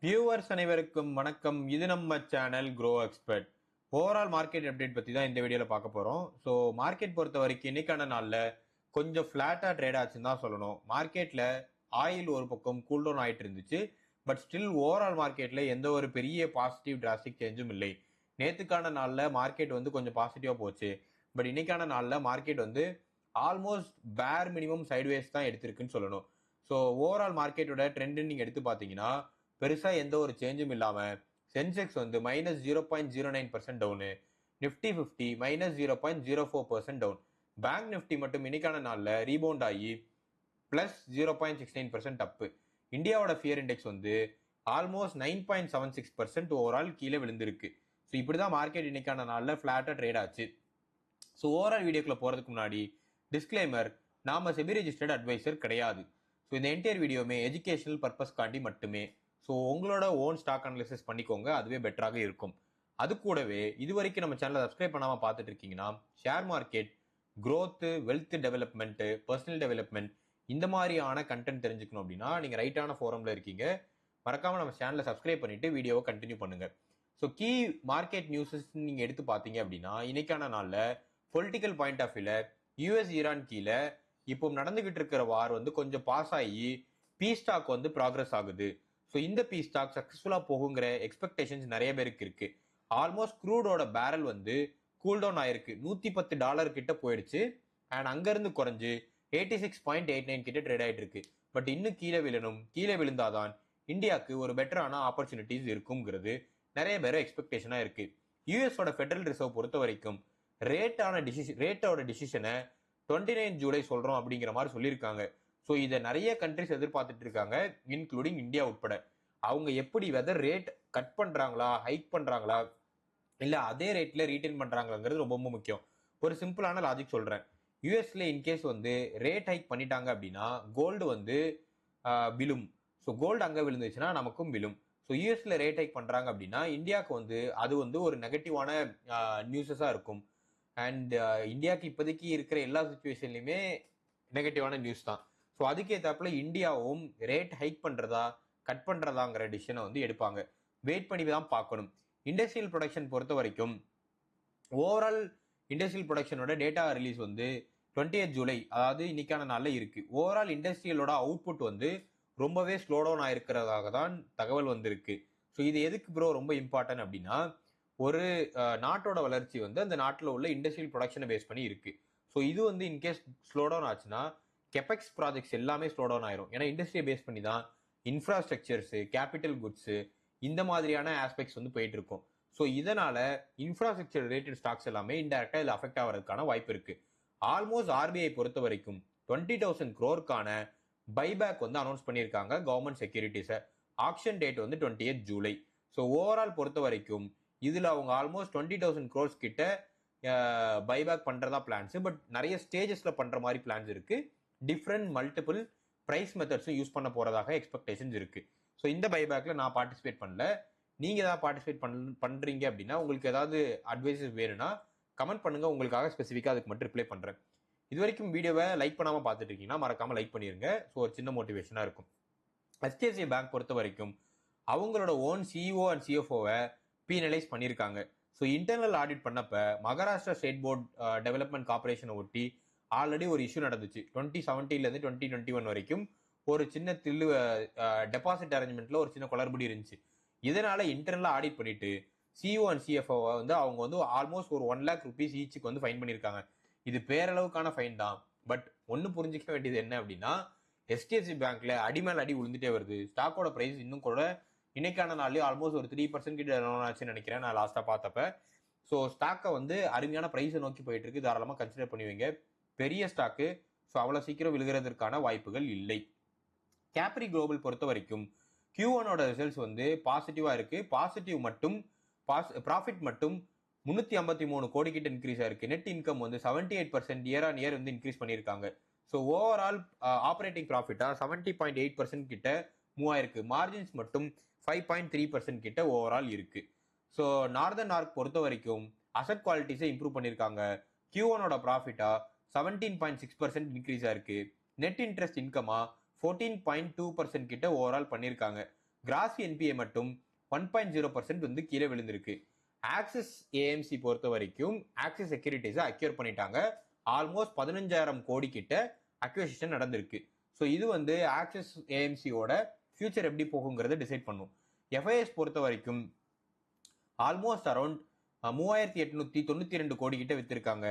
Viewers அனைவருக்கும் வணக்கம். இது நம்ம channel grow expert. Overall market update பத்தி தான் இந்த வீடியோல பார்க்க போறோம். ஸோ மார்க்கெட் பொறுத்த வரைக்கும் இன்னைக்கான நாள்ல கொஞ்சம் ஃபிளாட்டா ட்ரேட் ஆச்சுன்னு தான் சொல்லணும். மார்க்கெட்ல ஆயில் ஒரு பக்கம் கூல் டவுன் ஆயிட்டு இருந்துச்சு. பட் ஸ்டில் ஓவரால் மார்க்கெட்ல எந்த ஒரு பெரிய பாசிட்டிவ் டிராஸ்டிக் சேஞ்சும் இல்லை. நேத்துக்கான நாள்ல மார்க்கெட் வந்து கொஞ்சம் பாசிட்டிவா போச்சு. பட் இன்னைக்கான நாள்ல மார்க்கெட் வந்து ஆல்மோஸ்ட் பேர் மினிமம் சைட்வேஸ் தான் எடுத்திருக்குன்னு சொல்லணும். ஸோ ஓவரால் மார்க்கெட்டோட ட்ரெண்ட் நீங்க எடுத்து பார்த்தீங்கன்னா பெருசா எந்த ஒரு சேஞ்சும் இல்லாம சென்செக்ஸ் வந்து -0.09% down, Nifty 50 -0.04% down. Bank Nifty மட்டும் இன்னைக்கான நாள்ல ரீபவுண்ட் ஆகி +0.69% அப்பு. இந்தியாவோட ஃபியர் இண்டெக்ஸ் வந்து ஆல்மோஸ்ட் 9.76% ஓவரால் கீழே விழுந்திருக்கு. ஸோ இப்படிதான் மார்க்கெட் இன்னைக்கான நாள்ல ஃபிளாட்டா ட்ரேட் ஆச்சு. ஸோ ஓவரால் வீடியோக்குள்ள போறதுக்கு முன்னாடி டிஸ்க்ளைமர், நாம செபி ரெஜிஸ்டர்ட் அட்வைசர் கிடையாது. ஸோ இந்த என்டையர் வீடியோமே எஜுகேஷனல் பர்பஸ் காண்டி மட்டுமே. ஸோ உங்களோட ஓன் ஸ்டாக் அனலிசிஸ் பண்ணிக்கோங்க, அதுவே பெட்டராக இருக்கும். அது கூடவே இது வரைக்கும் நம்ம சேனலை சப்ஸ்கிரைப் பண்ணாம பார்த்துட்டு இருக்கீங்கன்னா share market, growth, wealth development, personal development இந்த மாதிரியான கண்டென்ட் தெரிஞ்சுக்கணும் அப்படின்னா நீங்க ரைட்டான ஃபோரம்ல இருக்கீங்க. மறக்காம நம்ம சேனலை சப்ஸ்கிரைப் பண்ணிட்டு வீடியோவை கண்டினியூ பண்ணுங்க. ஸோ கீ மார்க்கெட் நியூஸஸ் நீங்க எடுத்து பார்த்தீங்க அப்படின்னா இன்னைக்கான நாள்ல பொலிட்டிக்கல் பாயிண்ட் ஆஃப் வியூல யூஎஸ் ஈரான் கீழே இப்போ நடந்துகிட்டு இருக்கிற வார் வந்து கொஞ்சம் பாஸ் ஆகி பீ ஸ்டாக் வந்து ப்ராக்ரஸ் ஆகுது. ஸோ இந்த பீ ஸ்டாக் சக்சஸ்ஃபுல்லா போகுங்கிற எக்ஸ்பெக்டேஷன்ஸ் நிறைய பேருக்கு இருக்கு. ஆல்மோஸ்ட் க்ரூடோட பேரல் வந்து கூல் டவுன் ஆயிருக்கு, $110 கிட்ட போயிடுச்சு. அண்ட் அங்கிருந்து குறைஞ்சு 86.89 கிட்ட ட்ரேட் ஆயிட்டு இருக்கு. பட் இன்னும் கீழே விழணும், கீழே விழுந்தாதான் இந்தியாவுக்கு ஒரு பெட்டரான ஆப்பர்ச்சுனிட்டிஸ் இருக்குங்கிறது நிறைய பேர் எக்ஸ்பெக்டேஷனா இருக்கு. யூஎஸோட ஃபெடரல் ரிசர்வ் பொறுத்த வரைக்கும் ரேட்டோட டிசிஷனை 29 ஜூலை சொல்றோம் அப்படிங்கிற மாதிரி சொல்லியிருக்காங்க. ஸோ இதை நிறைய கண்ட்ரிஸ் எதிர்பார்த்துட்டு இருக்காங்க, இன்க்ளூடிங் இந்தியா உட்பட. அவங்க எப்படி வெதர் ரேட் கட் பண்றாங்களா, ஹைக் பண்றாங்களா, இல்ல அதே ரேட்ல ரீட்டைன் பண்றாங்கிறது ரொம்ப ரொம்ப முக்கியம். ஒரு சிம்பிளான லாஜிக் சொல்றேன். யூஎஸ்ல இன்கேஸ் வந்து ரேட் ஹைக் பண்ணிட்டாங்க அப்படின்னா கோல்டு வந்து விழும். ஸோ கோல்டு அங்க விழுந்துச்சுன்னா நமக்கும் விழும். ஸோ யூஎஸ்ல ரேட் ஹைக் பண்றாங்க அப்படின்னா இந்தியாவுக்கு வந்து அது வந்து ஒரு நெகட்டிவான நியூஸஸா இருக்கும். அண்ட் இந்தியாவுக்கு இப்போதைக்கு இருக்கிற எல்லா சுச்சுவேஷன்லையுமே நெகட்டிவான நியூஸ் தான். ஸோ அதுக்கேற்றாப்புல இந்தியாவும் ரேட் ஹைக் பண்றதா கட் பண்றதாங்கிற டிசிஷனை வந்து எடுப்பாங்க. வெயிட் பண்ணி தான் பார்க்கணும். இண்டஸ்ட்ரியல் ப்ரொடக்ஷன் பொறுத்த வரைக்கும் ஓவரால் இண்டஸ்ட்ரியல் ப்ரொடக்ஷனோட டேட்டா ரிலீஸ் வந்து 20th ஜூலை, அதாவது இன்னைக்கான நாள்ல இருக்கு. ஓவரால் இண்டஸ்ட்ரியலோட அவுட்புட் வந்து ரொம்பவே ஸ்லோ டவுன் ஆயிருக்கிறதாக தான் தகவல் வந்திருக்கு. ஸோ இது எதுக்கு ப்ரோ ரொம்ப இம்பார்ட்டன்ட் அப்படின்னா ஒரு நாட்டோட வளர்ச்சி வந்து அந்த நாட்டில் உள்ள இண்டஸ்ட்ரியல் ப்ரொடக்ஷனை பேஸ் பண்ணி இருக்கு. ஸோ இது வந்து இன்கேஸ் ஸ்லோ டவுன் ஆச்சுன்னா கெபெக்ஸ் ப்ராஜெக்ட்ஸ் எல்லாமே ஸ்லோ டவுன் ஆயிரும். ஏன்னா இண்டஸ்ட்ரியை பேஸ் பண்ணி தான் இன்ஃப்ராஸ்ட்ரக்சர்ஸ், கேபிட்டல் குட்ஸ் இந்த மாதிரியான ஆஸ்பெக்ட்ஸ் வந்து போயிட்டு இருக்கும். ஸோ இதனால இன்ஃப்ராஸ்ட்ரக்சர் ரிலேட்டட் ஸ்டாக்ஸ் எல்லாமே இன்டெரக்டா இதில் அஃபெக்ட் ஆகிறதுக்கான வாய்ப்பு இருக்கு. ஆல்மோஸ்ட் ஆர்பிஐ பொறுத்த வரைக்கும் 20,000 crore பைபேக் வந்து அனௌன்ஸ் பண்ணியிருக்காங்க கவர்மெண்ட் செக்யூரிட்டிஸை. ஆக்ஷன் டேட் வந்து 20th ஜூலை. ஸோ ஓவரால் பொறுத்த வரைக்கும் இதுல அவங்க ஆல்மோஸ்ட் 20,000 crores கிட்ட பைபேக் பண்றதா பிளான்ஸ். பட் நிறைய ஸ்டேஜஸ்ல பண்ற மாதிரி பிளான்ஸ் இருக்கு. டிஃப்ரெண்ட் மல்டிபிள் பிரைஸ் மெத்தட்ஸும் யூஸ் பண்ண போறதாக எக்ஸ்பெக்டேஷன்ஸ் இருக்கு. ஸோ இந்த பைபேக்ல நான் பார்ட்டிசிபேட் பண்ணல. நீங்க ஏதாவது பார்ட்டிசிபேட் பண்றீங்க அப்படின்னா உங்களுக்கு ஏதாவது அட்வைசஸ் வேணும்னா கமெண்ட் பண்ணுங்க, உங்களுக்காக ஸ்பெசிஃபிக்கா அதுக்கு மட்டும் ரிப்ளை பண்றேன். இது வரைக்கும் வீடியோவை லைக் பண்ணாம பார்த்துட்டு இருக்கீங்கன்னா மறக்காம லைக் பண்ணிருங்க. ஸோ ஒரு சின்ன மோட்டிவேஷனா இருக்கும். HDFC பேங்க் பொறுத்த வரைக்கும் அவங்களோட ஓன் சிஇஓ அண்ட் சிஎஃப்ஓவை பீனலைஸ் பண்ணியிருக்காங்க. ஸோ இன்டர்னல் ஆடிட் பண்ணப்ப மகாராஷ்டிரா ஸ்டேட் போர்ட் டெவலப்மெண்ட் கார்பரேஷனை ஒட்டி ஆல்ரெடி ஒரு இஷ்யூ நடந்துச்சு. 2017 2021 வரைக்கும் ஒரு சின்ன டெபாசிட் அரேஞ்ச்மெண்ட்ல ஒரு சின்ன குளறுபடி இருந்துச்சு. இதனால இன்டர்னலா ஆடிட் பண்ணிட்டு சிஇஓ அண்ட் சிஎஃப்ஓ வந்து அவங்க வந்து ஆல்மோஸ்ட் ஒரு 1 lakh rupees ஈச்சுக்கு வந்து ஃபைன் பண்ணியிருக்காங்க. இது பேரளவுக்கான ஃபைன் தான். பட் ஒன்னு புரிஞ்சுக்க வேண்டியது என்ன அப்படின்னா HDFC பேங்க்ல அடி மேல அடி விழுந்துட்டே வருது. ஸ்டாக்கோட பிரைஸ் இன்னும் கூட இன்னைக்கான நாள்லயே ஆல்மோஸ்ட் ஒரு 3% கிட்ட டவுன் ஆச்சுன்னு நினைக்கிறேன் நான் லாஸ்டா பார்த்தப்ப. ஸோ ஸ்டாக்கை வந்து அருமையான பிரைஸை நோக்கி போயிட்டு இருக்கு. தாராளமா கன்சிடர் பண்ணுவீங்க. பெரிய ஸ்டாக்கு, ஸோ அவ்வளவு சீக்கிரம் விழுகிறதுக்கான வாய்ப்புகள் இல்லை. கேப்ரி குளோபல் பொறுத்த வரைக்கும் Q1ஓட ரிசல்ட்ஸ் வந்து பாசிட்டிவா இருக்கு. பாசிட்டிவ் மட்டும் ப்ராஃபிட் மட்டும் 353 கோடி கிட்ட இன்க்ரீஸ் ஆயிருக்கு. நெட் இன்கம் வந்து 78% இயர் ஆன் இயர் வந்து இன்க்ரீஸ் பண்ணியிருக்காங்க. ஸோ ஓவரால் ஆப்ரேட்டிங் ப்ராஃபிட்டா 70.8% கிட்ட மூவ் ஆயிருக்கு. மார்ஜின்ஸ் மட்டும் 5.3% கிட்ட ஓவரால் இருக்கு. ஸோ நார்தன் ஆர்க் பொறுத்த வரைக்கும் அசட் குவாலிட்டிஸை இம்ப்ரூவ் பண்ணியிருக்காங்க. Q1ஓட ப்ராஃபிட்டா 17.6% இன்க்ரீஸ் ஆயிருக்கு. நெட் இன்ட்ரெஸ்ட் இன்கமா 14.2% கிட்ட ஓவரால் பண்ணியிருக்காங்க. கிராஸ் என்பிஏ மட்டும் 1.0% வந்து கீழே விழுந்திருக்கு. ஆக்சிஸ் ஏஎம்சி பொறுத்த வரைக்கும் ஆக்சிஸ் செக்யூரிட்டிஸை அக்யூர் பண்ணிட்டாங்க. ஆல்மோஸ்ட் 15,000 கோடி கிட்ட அக்யூசிஷன் நடந்திருக்கு. ஸோ இது வந்து ஆக்சிஸ் ஏஎம்சியோட ஃபியூச்சர் எப்படி போகுங்கிறத டிசைட் பண்ணும். எஃப்ஐஎஸ் பொறுத்த வரைக்கும் ஆல்மோஸ்ட் அரௌண்ட் 3,892 கோடி கிட்ட வித்திருக்காங்க.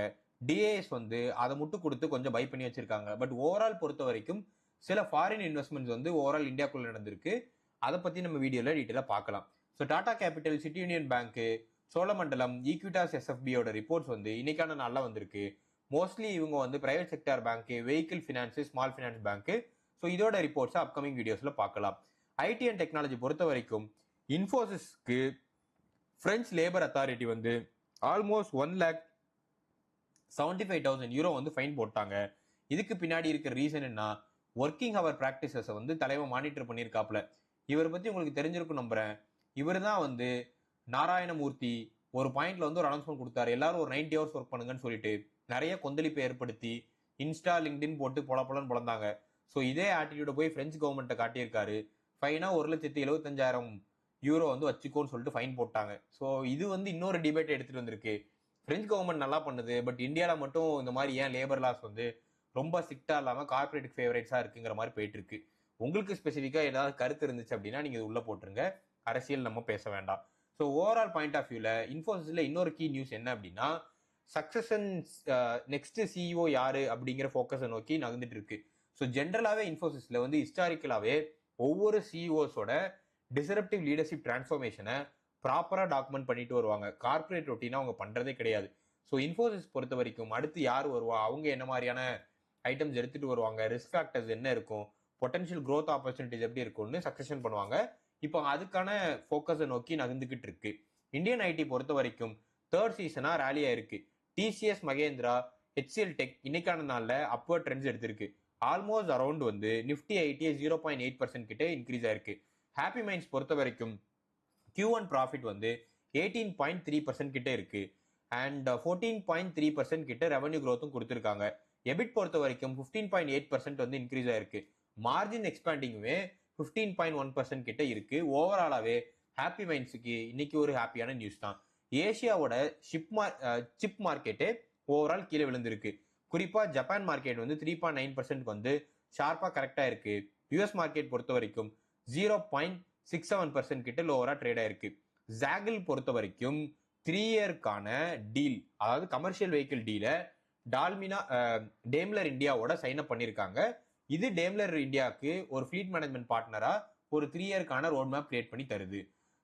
டிஏஎஸ் வந்து அதை மட்டும் கொடுத்து கொஞ்சம் பை பண்ணி வச்சிருக்காங்க. பட் ஓவரால் பொறுத்த வரைக்கும் சில ஃபாரின் இன்வெஸ்ட்மெண்ட்ஸ் வந்து ஓவரால் இந்தியாக்குள்ள நடந்திருக்கு. அதை பத்தி நம்ம வீடியோல டீட்டெயிலாக பார்க்கலாம். So Tata capital, city union bank, Cholamandalam, Equitas எஸ்எஃபியோட ரிப்போர்ட்ஸ் வந்து இன்னைக்கான நாளில் வந்திருக்கு. மோஸ்ட்லி இவங்க வந்து private sector bank, vehicle finance, small finance bank. So இதோட ரிப்போர்ட்ஸ் அப்கமிங் வீடியோஸ்ல பார்க்கலாம். ஐடி அண்ட் டெக்னாலஜி பொறுத்த வரைக்கும் இன்ஃபோசிஸ்க்கு பிரெஞ்ச் லேபர் அத்தாரிட்டி வந்து ஆல்மோஸ்ட் 1,75,000 யூரோ வந்து ஃபைன் போட்டாங்க. இதுக்கு பின்னாடி இருக்கிற ரீசன் என்ன? ஒர்க்கிங் ஹவர் ப்ராக்டிசஸை வந்து தலைவன் மானிட்டர் பண்ணியிருக்காப்ல. இவரை பத்தி உங்களுக்கு தெரிஞ்சிருக்கும் நம்புறேன். இவர் தான் வந்து நாராயணமூர்த்தி ஒரு பாயிண்ட்ல வந்து ஒரு அனௌன்ஸ்மெண்ட் கொடுத்தாரு, எல்லாரும் ஒரு 90 ஹவர்ஸ் ஒர்க் பண்ணுங்கன்னு சொல்லிட்டு நிறைய கொந்தளிப்பை ஏற்படுத்தி இன்ஸ்டா, லிங்க்டின் போட்டு பொலப்பொலன்னு பொழந்தாங்க. ஸோ இதே ஆட்டிடியூட போய் பிரெஞ்சு கவர்மெண்ட்டை காட்டியிருக்காரு. ஃபைனா 1,75,000 யூரோ வந்து வச்சுக்கோன்னு சொல்லிட்டு ஃபைன் போட்டாங்க. ஸோ இது வந்து இன்னொரு டிபேட் எடுத்துட்டு வந்திருக்கு. பிரெஞ்சு கவர்மெண்ட் நல்லா பண்ணுது, பட் இந்தியாவில் மட்டும் இந்த மாதிரி ஏன் லேபர் லாஸ் வந்து ரொம்ப ஸ்ட்ரிக்டா இல்லாமல் கார்பரேட் ஃபேவரேட்ஸா இருக்குங்கிற மாதிரி போயிட்டு இருக்கு. உங்களுக்கு ஸ்பெசிஃபிக்காக ஏதாவது கருத்து இருந்துச்சு அப்படின்னா நீங்க இது உள்ள போட்டுருங்க. அரசியல் நம்ம பேச வேண்டாம். ஸோ ஓவரால் பாயிண்ட் ஆஃப் வியூல இன்ஃபோசிஸ்ல இன்னொரு கீ நியூஸ் என்ன அப்படின்னா, சக்சஷன் நெக்ஸ்ட் சிஇஓ யாரு அப்படிங்கிற ஃபோக்கஸை நோக்கி நகர்ந்துட்டு இருக்கு. ஸோ ஜென்ரலாகவே இன்ஃபோசிஸ்ல வந்து ஹிஸ்டாரிக்கலாகவே ஒவ்வொரு சிஇஓஸோட டிசரப்டிவ் லீடர்ஷிப் டிரான்ஸ்ஃபார்மேஷனை ப்ராப்பராக டாக்குமெண்ட் பண்ணிட்டு வருவாங்க. கார்பரேட் ரொட்டீனா அவங்க பண்றதே கிடையாது. ஸோ இன்ஃபோசிஸ் பொறுத்த வரைக்கும் அடுத்து யார் வருவா, அவங்க என்ன மாதிரியான ஐட்டம்ஸ் எடுத்துட்டு வருவாங்க, ரிஸ்க் ஃபேக்டர்ஸ் என்ன இருக்கும், பொட்டன்ஷியல் க்ரோத் ஆப்பர்ச்சுனிட்டிஸ் எப்படி இருக்கும்னு சக்சஷன் பண்ணுவாங்க. இப்போ அதுக்கான ஃபோக்கஸை நோக்கி நகர்ந்துகிட்டு இருக்கு. இந்தியன் ஐடி பொறுத்த வரைக்கும் தேர்ட் சீசனா ரேலியா இருக்கு. டிசிஎஸ், மகேந்திரா, ஹெச்சிஎல் டெக் இன்னைக்கான நாளில் அப்வர்ட் ட்ரெண்ட்ஸ் எடுத்திருக்கு. ஆல்மோஸ்ட் அரௌண்ட் வந்து நிஃப்டி ஐடிஏ 0.8% கிட்ட இன்க்ரீஸ் ஆயிருக்கு. ஹாப்பி மைண்ட்ஸ் பொறுத்த வரைக்கும் Q1 ப்ராஃபிட் வந்து 18.3% கிட்ட இருக்கு. அண்ட் 14.3% கிட்ட ரெவன்யூ க்ரோத்தும் கொடுத்துருக்காங்க. எபிட் பொறுத்த வரைக்கும் 15.8% வந்து இன்க்ரீஸ் ஆயிருக்கு. மார்ஜின் எக்ஸ்பேண்டிங்குமே 15.1% கிட்ட இருக்கு. ஓவராலாவே ஹாப்பி மைண்ட்ஸுக்கு இன்னைக்கு ஒரு ஹாப்பியான நியூஸ் தான். ஏசியாவோட சிப் மார்க்கெட்டே ஓவரால் கீழே விழுந்திருக்கு. குறிப்பா ஜப்பான் மார்க்கெட் வந்து 3.9% வந்து ஷார்ப்பா கரெக்டா இருக்கு. யூஎஸ் மார்க்கெட் பொறுத்த வரைக்கும் 0.67% கிட்ட லோவரா ட்ரேட் ஆயிருக்கு. ஜாகில் பொறுத்த வரைக்கும் 3 இயர்க்கான டீல், அதாவது கமர்ஷியல் வெஹிக்கிள் டீல டேம்லர் இந்தியாவோட சைன் அப் பண்ணியிருக்காங்க. இது டேம்லர் இந்தியாவுக்கு ஒரு ஃபிளீட் மேனேஜ்மெண்ட் பார்ட்னரா ஒரு 3 இயர்க்கான ரோட் மேப் கிரியேட் பண்ணி தருது.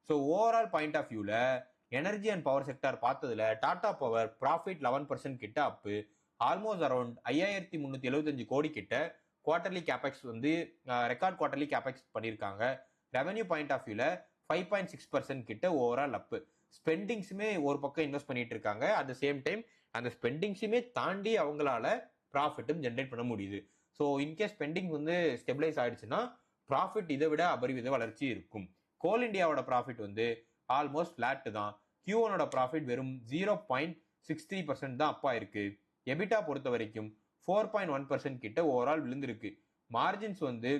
ஸோ ஓவரால் பாயிண்ட் ஆஃப் வியூல எனர்ஜி அண்ட் பவர் செக்டார் பார்த்ததுல டாடா பவர் ப்ராஃபிட் 11% கிட்ட அப்பு. ஆல்மோஸ்ட் அரௌண்ட் 5,375 கோடி கிட்ட குவார்டர்லி கேபெக்ஸ் வந்து ரெக்கார்ட் குவார்டர்லி கேபெக்ஸ் பண்ணியிருக்காங்க. ரெவன்யூ பாயிண்ட் ஆஃப் வியூல 5.6% கிட்ட ஓவரால் அப்பு. ஸ்பெண்டிங்ஸுமே ஒரு பக்கம் இன்வெஸ்ட் பண்ணிட்டு இருக்காங்க. அட் த சேம் டைம் அந்த ஸ்பெண்டிங்ஸுமே தாண்டி அவங்களால ப்ராஃபிட்டும் ஜென்ரேட் பண்ண முடியுது. ஸோ இன்கேஸ் ஸ்பெண்டிங் வந்து ஸ்டெபிளைஸ் ஆயிடுச்சுன்னா ப்ராஃபிட் இதை விட அபரிவித வளர்ச்சி இருக்கும். கோல் இந்தியாவோட ப்ராஃபிட் வந்து ஆல்மோஸ்ட் ஃபிளாட் தான். Q1 ப்ராஃபிட் வெறும் 0.63% தான் அப்பா இருக்கு. எபிட்டா பொறுத்த வரைக்கும் 4.1% கிட்ட ஓவரால் விழுந்திருக்கு. மார்ஜின்ஸ் வந்து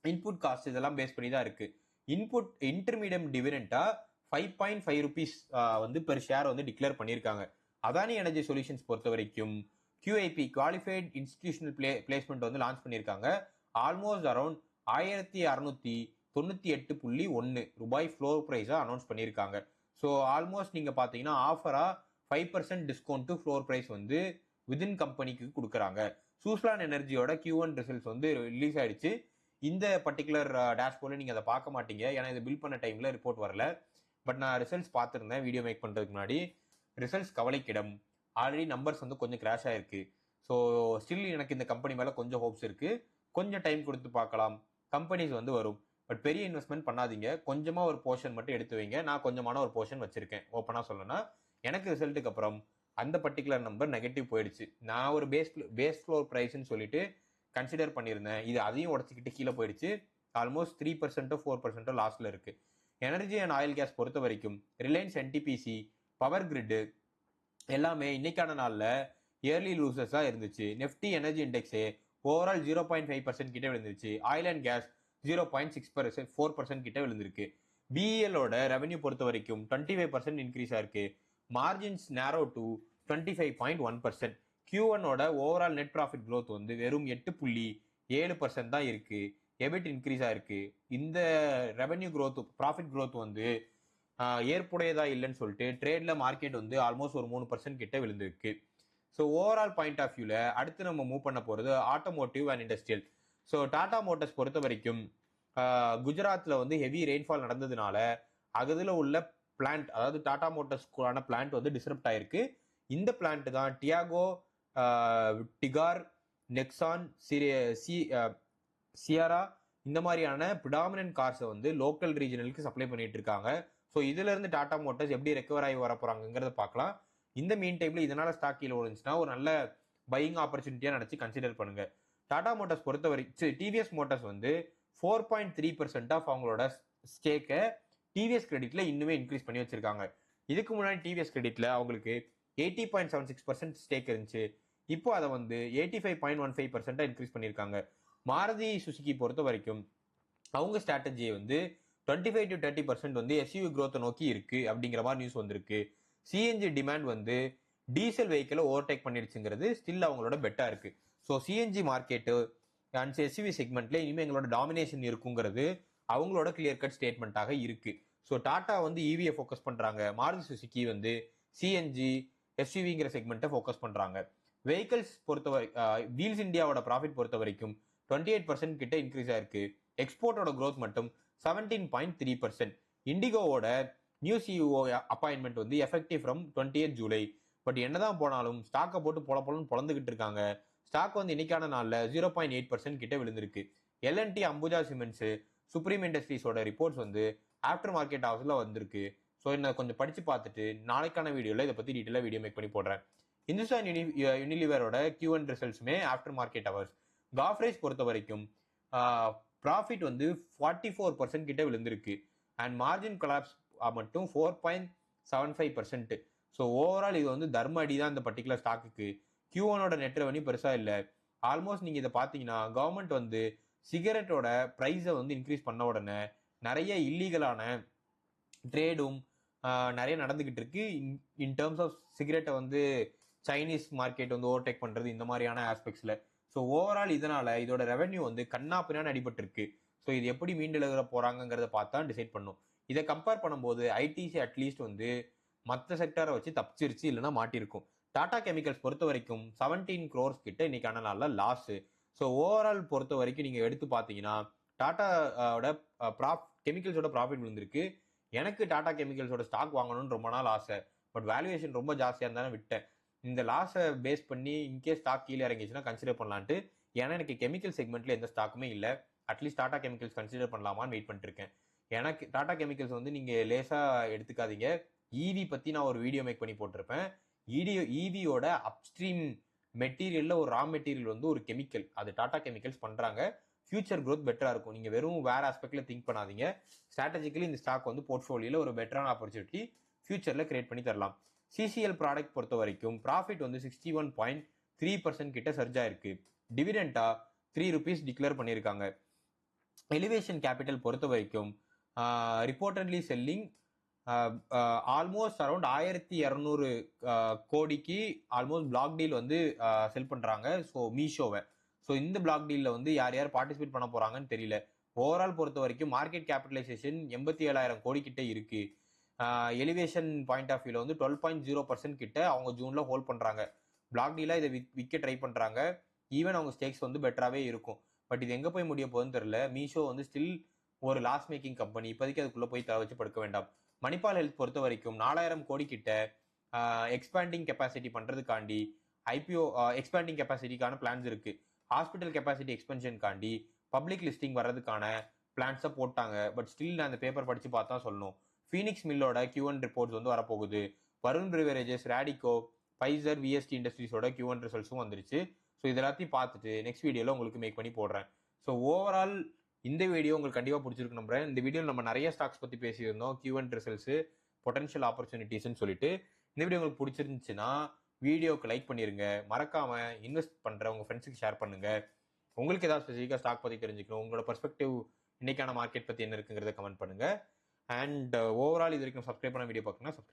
இன்புட் காஸ்ட் இதெல்லாம் பேஸ் பண்ணி தான் இருக்கு. இன்புட் இன்டர்மீடியம் டிவிடெண்டா 5.5 rupees வந்து பெர் ஷேர் வந்து டிக்ளேர் பண்ணியிருக்காங்க. அதானி எனர்ஜி சொல்யூஷன்ஸ் பொறுத்த வரைக்கும் QIP குவாலிஃபைட் இன்ஸ்டிடியூஷனல் பிளேஸ்மெண்ட் வந்து லான்ச் பண்ணியிருக்காங்க. ஆல்மோஸ்ட் அரௌண்ட் 1,698.1 ரூபாய் ஃப்ளோர் பிரைஸா அனௌன்ஸ் பண்ணியிருக்காங்க. ஸோ ஆல்மோஸ்ட் நீங்க பாத்தீங்கன்னா ஆஃபரா 5% டிஸ்கவுண்ட் டு ஃப்ளோர் பிரைஸ் வந்து விதின் கம்பெனிக்கு கொடுக்குறாங்க. சூஸ்லான் எனர்ஜியோட Q1 ரிசல்ட்ஸ் வந்து ரிலீஸ் ஆயிடுச்சு. இந்த பர்டிகுலர் டேஷ்போர்டில் நீங்க அதை பார்க்க மாட்டீங்க, ஏன்னா இது பில் பண்ண டைம்ல ரிப்போர்ட் வரல. பட் நான் ரிசல்ட்ஸ் பார்த்துருந்தேன் வீடியோ மேக் பண்றதுக்கு முன்னாடி. ரிசல்ட்ஸ் கவலைக்கிடம். ஆல்ரெடி நம்பர்ஸ் வந்து கொஞ்சம் கிராஷ் ஆயிருக்கு. ஸோ ஸ்டில் எனக்கு இந்த கம்பெனி மேல கொஞ்சம் ஹோப்ஸ் இருக்கு. கொஞ்சம் டைம் கொடுத்து பார்க்கலாம், கம்பெனிஸ் வந்து வரும். பட் பெரிய இன்வெஸ்ட்மெண்ட் பண்ணாதீங்க, கொஞ்சமா ஒரு போர்ஷன் மட்டும் எடுத்து வைங்க. நான் கொஞ்சமான ஒரு போர்ஷன் வச்சிருக்கேன். ஓப்பனா சொல்லணும்னா எனக்கு ரிசல்ட்டுக்கு அப்புறம் அந்த பர்டிகுலர் நம்பர் நெகட்டிவ் போயிடுச்சு. நான் ஒரு பேஸ் ஃப்ளோர் பிரைஸ்ன்னு சொல்லிட்டு கன்சிடர் பண்ணியிருந்தேன், இது அதையும் உடச்சிக்கிட்டு கீழே போயிடுச்சு. ஆல்மோஸ்ட் 3% 4% லாஸ்ட்ல இருக்கு. எனர்ஜி அண்ட் ஆயில் கேஸ் பொறுத்த வரைக்கும் ரிலையன்ஸ், என்டிபிசி, பவர் கிரிட் எல்லாமே இன்னைக்கான நாள்ல இயர்லி லூசஸா இருந்துச்சு. நெஃப்டி எனர்ஜி இண்டெக்ஸே ஓவரால் 0.5% கிட்ட விழுந்துருச்சு. ஆயில் அண்ட் கேஸ் 0.6% 4% கிட்ட விழுந்திருக்கு. பிஇஎலோட ரெவன்யூ பொறுத்த வரைக்கும் 25% இன்க்ரீஸ் ஆயிருக்கு. Margins narrow to 25.1%. Q1ஓட ஓவரால் நெட் ப்ராஃபிட் க்ரோத் வந்து வெறும் 8.7% தான் இருக்கு. எபிட் இன்க்ரீஸ் ஆயிருக்கு. இந்த ரெவன்யூ க்ரோத் ப்ராஃபிட் க்ரோத் வந்து ஏற்புடையதா இல்லைன்னு சொல்லிட்டு ட்ரேட்ல மார்க்கெட் வந்து ஆல்மோஸ்ட் ஒரு 3% கிட்ட விழுந்திருக்கு. ஸோ ஓவரால் பாயிண்ட் ஆஃப் வியூல அடுத்து நம்ம மூவ் பண்ண போறது automotive and industrial. So Tata Motors பொறுத்த வரைக்கும் குஜராத்ல வந்து ஹெவி ரெயின்ஃபால் நடந்ததுனால அதுல உள்ள பிளான்ட், அதாவது டாடா மோட்டார்ஸ்க்கான பிளான்ட் வந்து டிஸ்டர்ப்ட் ஆயிருக்கு. இந்த பிளான்ட் தான் டியாகோ, டிகார், நெக்ஸான், சியரா இந்த மாதிரியான ப்ரிடாமினன்ட் கார்ஸை வந்து லோக்கல் ரீஜனலுக்கு சப்ளை பண்ணிட்டு இருக்காங்க. ஸோ இதுல இருந்து டாடா மோட்டார்ஸ் எப்படி ரெக்கவர் ஆகி வர போறாங்கிறத பார்க்கலாம். இந்த மீன் டைம்ல இதனால ஸ்டாக் கீழே விழுந்துச்சுன்னா ஒரு நல்ல பையிங் ஆப்பர்ச்சுனிட்டியா நினைச்சு கன்சிடர் பண்ணுங்க. டாடா மோட்டார்ஸ் பொறுத்த வரைக்கும் டிவிஎஸ் மோட்டார்ஸ் வந்து 4.3% ஆஃப் அவங்களோட ஸ்டேக்கை டிவிஎஸ் கிரெடிட்ல இன்னுமே இன்க்ரீஸ் பண்ணி வச்சிருக்காங்க. இதுக்கு முன்னாடி டிவிஎஸ் கிரெடிட்ல அவங்களுக்கு 80.76% ஸ்டேக் இருந்துச்சு. இப்போ அதை வந்து 85.15% இன்க்ரீஸ் பண்ணியிருக்காங்க. மாருதி சுசுகி பொறுத்த வரைக்கும் அவங்க ஸ்ட்ராட்டஜியை வந்து 25 to 30% வந்து எஸ்யூவி growth நோக்கி இருக்கு அப்படிங்கிற மாதிரி நியூஸ் வந்திருக்கு. சிஎன்ஜி டிமாண்ட் வந்து டீசல் வெஹிக்கிளை ஓவர்டேக் பண்ணிடுச்சுங்கிறது ஸ்டில் அவங்களோட பெட்டா இருக்கு. So CNG market and SUV செக்மெண்ட்ல இனிமேல் எங்களோட டாமினேஷன் இருக்குங்கிறது அவங்களோட கிளியர் கட் ஸ்டேட்மெண்ட்டாக இருக்கு. ஸோ டாடா வந்து இவியை ஃபோக்கஸ் பண்றாங்க, மாருதி சுசுகி வந்து சிஎன்ஜி எஸ்யூவிங்கிற செக்மெண்ட்டை ஃபோக்கஸ் பண்றாங்க. வெஹிக்கிள்ஸ் பொறுத்தவரை வீல்ஸ் இந்தியாவோட ப்ராஃபிட் பொறுத்த வரைக்கும் 28% கிட்ட இன்க்ரீஸ் ஆயிருக்கு. எக்ஸ்போர்ட்டோட க்ரோத் மட்டும் 17.3%. இண்டிகோவோட நியூ சிஇஓ அப்பாயின்மெண்ட் வந்து எஃபெக்டிவ் ஃப்ரம் 28 ஜூலை. பட் என்னதான் போனாலும் ஸ்டாக்கை போட்டு பொலன்னு பொழந்துகிட்டு இருக்காங்க. ஸ்டாக் வந்து இன்னைக்கான நாளில் 0.8% கிட்ட விழுந்திருக்கு. எல்என்டி, அம்புஜா சிமெண்ட்ஸ், சுப்ரீம் இண்டஸ்ட்ரீஸோட ரிப்போர்ட்ஸ் வந்து ஆஃப்டர் மார்க்கெட் ஹவுஸ்ல வந்திருக்கு. ஸோ என்ன கொஞ்சம் படிச்சு பார்த்துட்டு நாளைக்கான வீடியோவில் இதை பற்றி டீட்டெயிலாக வீடியோ மேக் பண்ணி போடுறேன். இந்துஸ்தான் யூனிலிவரோட Q1 ரிசல்ட்ஸுமே ஆஃப்டர் மார்க்கெட் ஹவர்ஸ். காஃப்ரேஜ் பொறுத்த வரைக்கும் ப்ராஃபிட் வந்து 44% கிட்ட விழுந்திருக்கு. அண்ட் மார்ஜின் கொலாப்ஸ் மட்டும் 4.75%. ஸோ ஓவரால் இது வந்து தர்ம அடி தான் இந்த பர்டிகுலர் ஸ்டாக்குக்கு. Q1ஓட நெட் ரெவன்யூ பெருசா இல்லை. ஆல்மோஸ்ட் நீங்க இதை பார்த்தீங்கன்னா கவர்மெண்ட் வந்து சிகரெட்டோட ப்ரைஸை வந்து இன்க்ரீஸ் பண்ண உடனே நிறைய இல்லீகலான ட்ரேடும் நிறைய நடந்துகிட்டு இருக்கு. இன் டேர்ம்ஸ் ஆஃப் சிகரெட்டை வந்து சைனீஸ் மார்க்கெட் வந்து ஓவர்டேக் பண்றது இந்த மாதிரியான ஆஸ்பெக்ட்ஸ்ல. ஸோ ஓவரால் இதனால இதோட ரெவன்யூ வந்து கண்ணா பின்னான்னு அடிபட்டிருக்கு. ஸோ இது எப்படி மீண்டெழுகிற போறாங்கிறத பார்த்தா டிசைட் பண்ணும். இதை கம்பேர் பண்ணும்போது ஐடிசி அட்லீஸ்ட் வந்து மற்ற செக்டரை வச்சு தப்பிச்சிருச்சு, இல்லைன்னா மாட்டிருக்கும். டாடா கெமிக்கல்ஸ் பொறுத்த வரைக்கும் 17 crores கிட்ட இன்னைக்கான நாளில் லாஸ். ஸோ ஓவரால் பொறுத்த வரைக்கும் நீங்க எடுத்து பார்த்தீங்கன்னா டாட்டாவோட கெமிக்கல்ஸோட ப்ராஃபிட் விழுந்திருக்கு. எனக்கு டாடா கெமிக்கல்ஸோட ஸ்டாக் வாங்கணும்னு ரொம்ப நாள் ஆசை. பட் வேல்யூவேஷன் ரொம்ப ஜாஸ்தியாக இருந்தாலும் விட்டேன். இந்த லாஸை பேஸ் பண்ணி இன்கேஸ் ஸ்டாக் கீழே இறங்கிச்சுன்னா கன்சிடர் பண்ணலான்ட்டு. ஏன்னா எனக்கு கெமிக்கல் செக்மெண்ட்ல எந்த ஸ்டாக்குமே இல்லை. அட்லீஸ்ட் டாடா கெமிக்கல்ஸ் கன்சிடர் பண்ணலாமான்னு வெயிட் பண்ணிட்டு இருக்கேன். எனக்கு டாடா கெமிக்கல்ஸ் வந்து நீங்க லேசா எடுத்துக்காதீங்க. இவி பத்தி நான் ஒரு வீடியோ மேக் பண்ணி போட்டிருப்பேன். இவியோட அப்ஸ்ட்ரீம் மெட்டீரியல்ல ஒரு ரா மெட்டீரியல் வந்து ஒரு கெமிக்கல், அது டாடா கெமிக்கல்ஸ் பண்றாங்க. ஃபியூச்சர் க்ரோத் பெட்டரா இருக்கும். நீங்க வெறும் வேற ஆஸ்பெக்ட்ல திங்க் பண்ணாதீங்க. ஸ்ட்ராட்டஜிக்கலி இந்த ஸ்டாக் வந்து போர்ட்ஃபோலியோல ஒரு பெட்டரான ஆப்பர்ச்சுனிட்டி ஃபியூச்சர்ல கிரியேட் பண்ணி தரலாம். சிசிஎல் ப்ராடக்ட் பொறுத்த வரைக்கும் ப்ராஃபிட் வந்து 61.3% கிட்ட சர்ஜ் ஆயிருக்கு. டிவிடெண்டா 3 rupees டிக்ளேர் பண்ணியிருக்காங்க. எலிவேஷன் கேபிட்டல் பொறுத்த வரைக்கும் ரிப்போர்ட்டட்லி செல்லிங் ஆல்மோஸ்ட் அரௌண்ட் 1200 கோடிக்கு ஆல்மோஸ்ட் பிளாக் டீல் வந்து செல் பண்றாங்க. ஸோ மீஷோவை. ஸோ இந்த பிளாக் டீல்ல வந்து யார் யார் பார்ட்டிசிபேட் பண்ண போறாங்கன்னு தெரியல. ஓவரால் பொறுத்த வரைக்கும் மார்க்கெட் கேபிட்டலைசேஷன் 87,000 கோடி கிட்ட இருக்கு. எலிவேஷன் பாயிண்ட் ஆஃப் வியூல வந்து 12.0% கிட்ட அவங்க ஜூன்ல ஹோல்ட் பண்றாங்க. பிளாக் டீலா இதை விற்க ட்ரை பண்றாங்க. ஈவன் அவங்க ஸ்டேக்ஸ் வந்து பெட்டராகவே இருக்கும். பட் இது எங்க போய் முடிய போகுதுன்னு தெரியல. மீஷோ வந்து ஸ்டில் ஒரு லாஸ் மேக்கிங் கம்பெனி. இப்போதைக்கு அதுக்குள்ள போய் தர வச்சு படுக்க வேண்டாம். மணிபால் ஹெல்த் பொறுத்த வரைக்கும் 4000 கோடி கிட்ட எக்ஸ்பேண்டிங் கெப்பாசிட்டி பண்றதுக்காண்டி ஐபிஓ எக்ஸ்பேண்டிங் கெப்பாசிட்டிக்கான பிளான்ஸ் இருக்கு. ஹாஸ்பிட்டல் கெப்பாசிட்டி எக்ஸ்பென்ஷனுக்காண்டி பப்ளிக் லிஸ்டிங் வர்றதுக்கான பிளான்ஸை போட்டாங்க. பட் ஸ்டில் நான் அந்த பேப்பர் படிச்சு பார்த்தா சொல்லணும். ஃபீனிக்ஸ் மில்லோட Q1 ரிப்போர்ட்ஸ் வந்து வரப்போகுது. வருண் பிரிவரேஜஸ், ரேடிகோ, பைசர், விஎஸ்டி இண்டஸ்ட்ரீஸோட Q1 ரிசல்ட்ஸும் வந்துருச்சு. ஸோ இது எல்லாத்தையும் பார்த்துட்டு நெக்ஸ்ட் வீடியோவில் உங்களுக்கு மேக் பண்ணி போடுறேன். ஸோ ஓவரால் இந்த வீடியோ உங்களுக்கு கண்டிப்பாக பிடிச்சிருக்கு நம்புறேன். இந்த வீடியோவில் நம்ம நிறைய ஸ்டாக்ஸ் பற்றி பேசியிருந்தோம். Q1 ரிசல்ட்ஸ், பொட்டன்ஷியல் ஆப்பர்ச்சுனிட்டிஸ்ன்னு சொல்லிட்டு. இந்த வீடியோ உங்களுக்கு பிடிச்சிருந்துச்சுன்னா வீடியோக்கு லைக் பண்ணிருங்க. மறக்காம இன்வெஸ்ட் பண்ற உங்க ஃப்ரெண்ட்ஸுக்கு ஷேர் பண்ணுங்க. உங்களுக்கு ஏதாவது ஸ்பெசிஃபிக்காக ஸ்டாக் பற்றி தெரிஞ்சுக்கணும், உங்களோட பெர்ஸ்பெக்டிவ் இன்னைக்கான மார்க்கெட் பத்தி என்ன இருக்குங்கிறத கமெண்ட் பண்ணுங்க. அண்ட் ஓவரால் இது வரைக்கும் சப்ஸ்கிரைப் பண்ண வீடியோ பார்க்கணும்னா சப்ஸ்கிரைப்